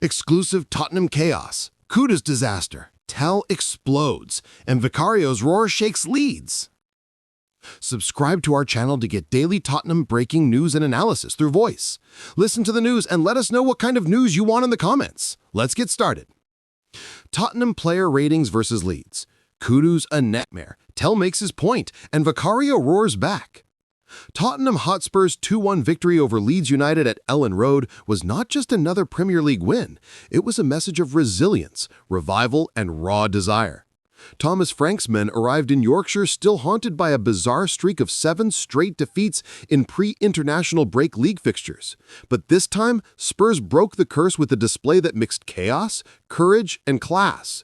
Exclusive Tottenham chaos. Kudus disaster. Tel explodes. And Vicario's roar shakes Leeds. Subscribe to our channel to get daily Tottenham breaking news and analysis through voice. Listen to the news and let us know what kind of news you want in the comments. Let's get started. Tottenham player ratings versus Leeds. Kudus a nightmare. Tel makes his point, and Vicario roars back. Tottenham Hotspur's 2-1 victory over Leeds United at Ellen Road was not just another Premier League win, it was a message of resilience, revival, and raw desire. Thomas Frank's men arrived in Yorkshire still haunted by a bizarre streak of 7 straight defeats in pre-international break league fixtures. But this time, Spurs broke the curse with a display that mixed chaos, courage, and class.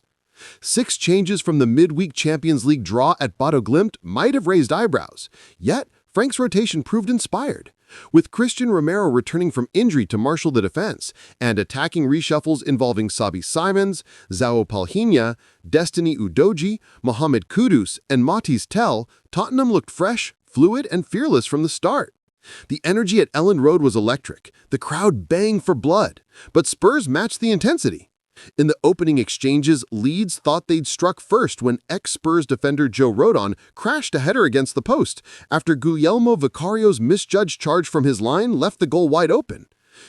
6 changes from the midweek Champions League draw at Bodo Glimt might have raised eyebrows, yet Frank's rotation proved inspired. With Christian Romero returning from injury to marshal the defense, and attacking reshuffles involving Sabi Simons, Zao Palhinha, Destiny Udogie, Mohamed Kudus, and Mathys Tel, Tottenham looked fresh, fluid, and fearless from the start. The energy at Ellen Road was electric, the crowd baying for blood, but Spurs matched the intensity. In the opening exchanges, Leeds thought they'd struck first when ex-Spurs defender Joe Rodon crashed a header against the post after Guglielmo Vicario's misjudged charge from his line left the goal wide open.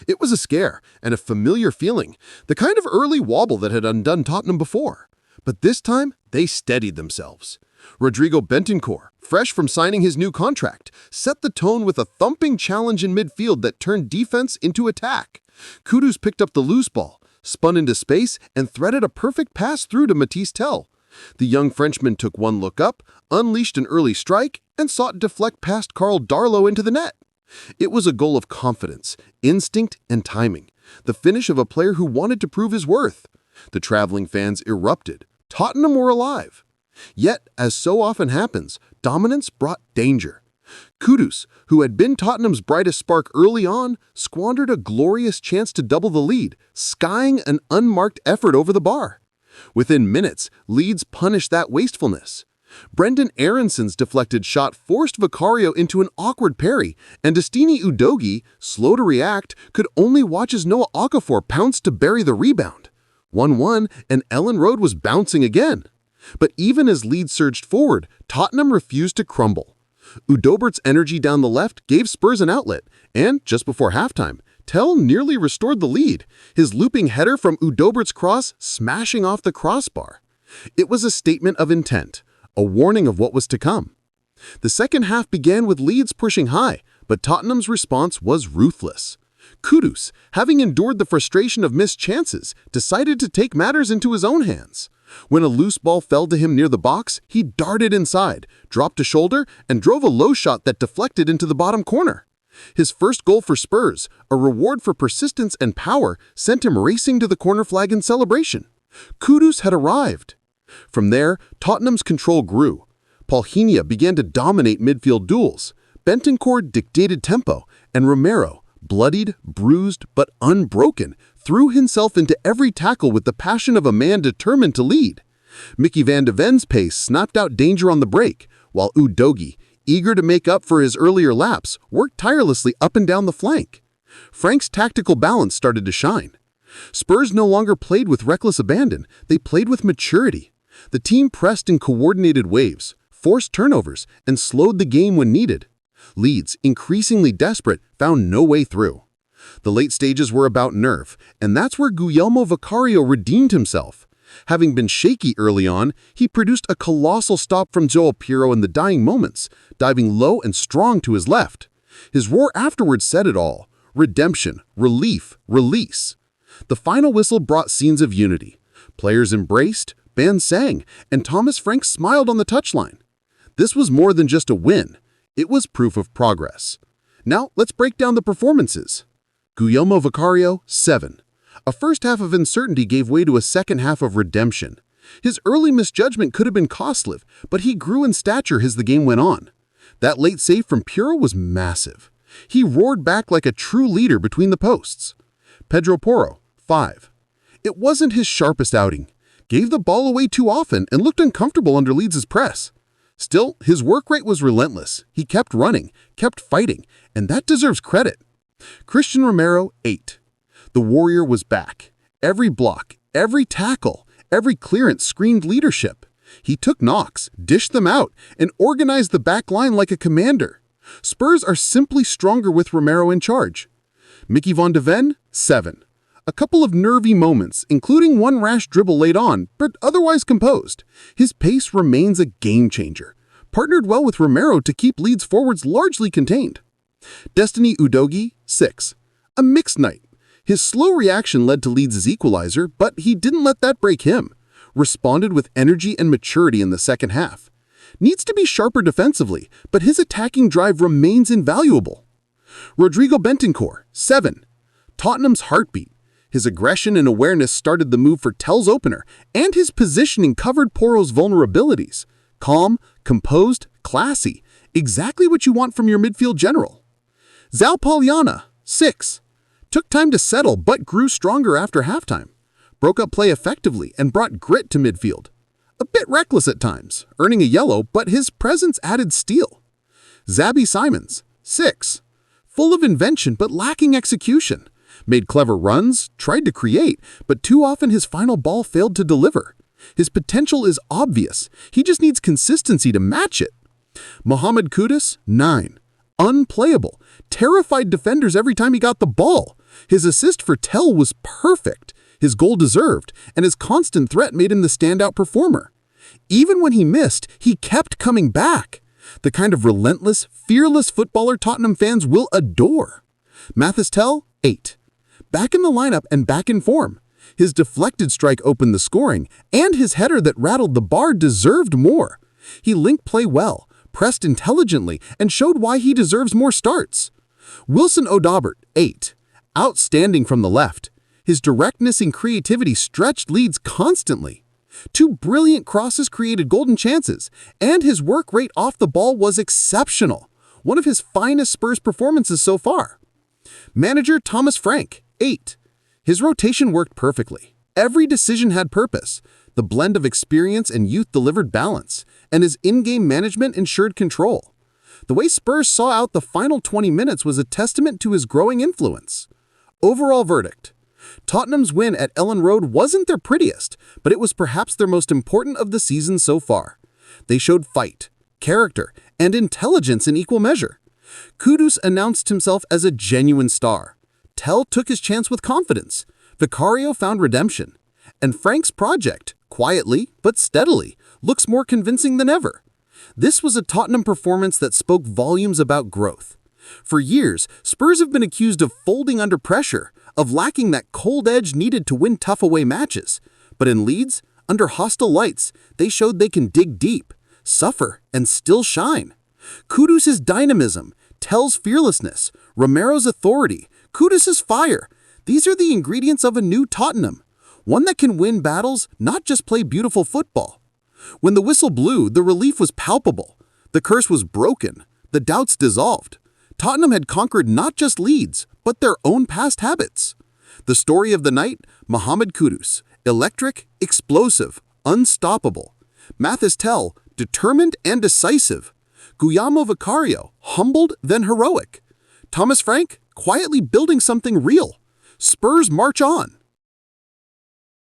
It was a scare and a familiar feeling, the kind of early wobble that had undone Tottenham before. But this time, they steadied themselves. Rodrigo Bentancur, fresh from signing his new contract, set the tone with a thumping challenge in midfield that turned defense into attack. Kudus picked up the loose ball, spun into space, and threaded a perfect pass through to Mathys Tel. The young Frenchman took one look up, unleashed an early strike, and sought to deflect past Karl Darlow into the net. It was a goal of confidence, instinct, and timing, the finish of a player who wanted to prove his worth. The traveling fans erupted. Tottenham were alive. Yet, as so often happens, dominance brought danger. Kudus, who had been Tottenham's brightest spark early on, squandered a glorious chance to double the lead, skying an unmarked effort over the bar. Within minutes, Leeds punished that wastefulness. Brendan Aaronson's deflected shot forced Vicario into an awkward parry, and Destiny Udogie, slow to react, could only watch as Noah Okafor pounced to bury the rebound. 1-1, and Ellen Road was bouncing again. But even as Leeds surged forward, Tottenham refused to crumble. Udobert's energy down the left gave Spurs an outlet, and just before halftime, Tel nearly restored the lead, his looping header from Udobert's cross smashing off the crossbar. It was a statement of intent, a warning of what was to come. The second half began with Leeds pushing high, but Tottenham's response was ruthless. Kudus, having endured the frustration of missed chances, decided to take matters into his own hands. When a loose ball fell to him near the box, he darted inside, dropped a shoulder, and drove a low shot that deflected into the bottom corner. His first goal for Spurs, a reward for persistence and power, sent him racing to the corner flag in celebration. Kudus had arrived. From there, Tottenham's control grew. Palhinha began to dominate midfield duels. Bentancur dictated tempo, and Romero, bloodied, bruised, but unbroken, threw himself into every tackle with the passion of a man determined to lead. Mickey van de Ven's pace snapped out danger on the break, while Udogie, eager to make up for his earlier lapse, worked tirelessly up and down the flank. Frank's tactical balance started to shine. Spurs no longer played with reckless abandon, they played with maturity. The team pressed in coordinated waves, forced turnovers, and slowed the game when needed. Leeds, increasingly desperate, found no way through. The late stages were about nerve, and that's where Guglielmo Vicario redeemed himself. Having been shaky early on, he produced a colossal stop from Joel Pirro in the dying moments, diving low and strong to his left. His roar afterwards said it all: redemption, relief, release. The final whistle brought scenes of unity. Players embraced, bands sang, and Thomas Frank smiled on the touchline. This was more than just a win. It was proof of progress. Now, let's break down the performances. Guglielmo Vicario, 7. A first half of uncertainty gave way to a second half of redemption. His early misjudgment could have been costly, but he grew in stature as the game went on. That late save from Pirro was massive. He roared back like a true leader between the posts. Pedro Porro, 5. It wasn't his sharpest outing. Gave the ball away too often and looked uncomfortable under Leeds' press. Still, his work rate was relentless. He kept running, kept fighting, and that deserves credit. Christian Romero, 8. The Warrior was back, Every block, every tackle, every clearance screamed leadership. He took knocks, dished them out, and organized the back line like a commander. Spurs are simply stronger with Romero in charge. Mickey van de Ven, 7. A couple of nervy moments, including one rash dribble late on, but otherwise composed. His pace remains a game-changer. Partnered well with Romero to keep Leeds forwards largely contained. Destiny Udogie, 6. A mixed night. His slow reaction led to Leeds' equalizer, but he didn't let that break him. Responded with energy and maturity in the second half. Needs to be sharper defensively, but his attacking drive remains invaluable. Rodrigo Bentancur, 7. Tottenham's heartbeat. His aggression and awareness started the move for Tel's opener, and his positioning covered Porro's vulnerabilities. Calm, composed, classy. Exactly what you want from your midfield general. Zal Pauliana, 6. Took time to settle but grew stronger after halftime. Broke up play effectively and brought grit to midfield. A bit reckless at times, earning a yellow, but his presence added steel. Xabi Simons, 6. Full of invention but lacking execution. Made clever runs, tried to create, but too often his final ball failed to deliver. His potential is obvious. He just needs consistency to match it. Mohamed Kudus, 9. Unplayable. Terrified defenders every time he got the ball. His assist for Tel was perfect. His goal deserved, and his constant threat made him the standout performer. Even when he missed, he kept coming back. The kind of relentless, fearless footballer Tottenham fans will adore. Mathys Tel, 8. Back in the lineup and back in form. His deflected strike opened the scoring, and his header that rattled the bar deserved more. He linked play well, pressed intelligently, and showed why he deserves more starts. Wilson Odobert, 8. Outstanding from the left. His directness and creativity stretched Leeds constantly. 2 brilliant crosses created golden chances, and his work rate off the ball was exceptional. One of his finest Spurs performances so far. Manager Thomas Frank, 8. His rotation worked perfectly. Every decision had purpose. The blend of experience and youth delivered balance, and his in-game management ensured control. The way Spurs saw out the final 20 minutes was a testament to his growing influence. Overall verdict. Tottenham's win at Ellen Road wasn't their prettiest, but it was perhaps their most important of the season so far. They showed fight, character, and intelligence in equal measure. Kudus announced himself as a genuine star. Tel took his chance with confidence. Vicario found redemption. And Frank's project, quietly but steadily, looks more convincing than ever. This was a Tottenham performance that spoke volumes about growth. For years, Spurs have been accused of folding under pressure, of lacking that cold edge needed to win tough away matches. But in Leeds, under hostile lights, they showed they can dig deep, suffer, and still shine. Kudus' dynamism, Tel's fearlessness, Romero's authority, Kudus' fire. These are the ingredients of a new Tottenham. One that can win battles, not just play beautiful football. When the whistle blew, the relief was palpable. The curse was broken. The doubts dissolved. Tottenham had conquered not just Leeds, but their own past habits. The story of the night, Mohamed Kudus, electric, explosive, unstoppable. Mathys Tel, determined and decisive. Guglielmo Vicario, humbled then heroic. Thomas Frank, quietly building something real. Spurs march on.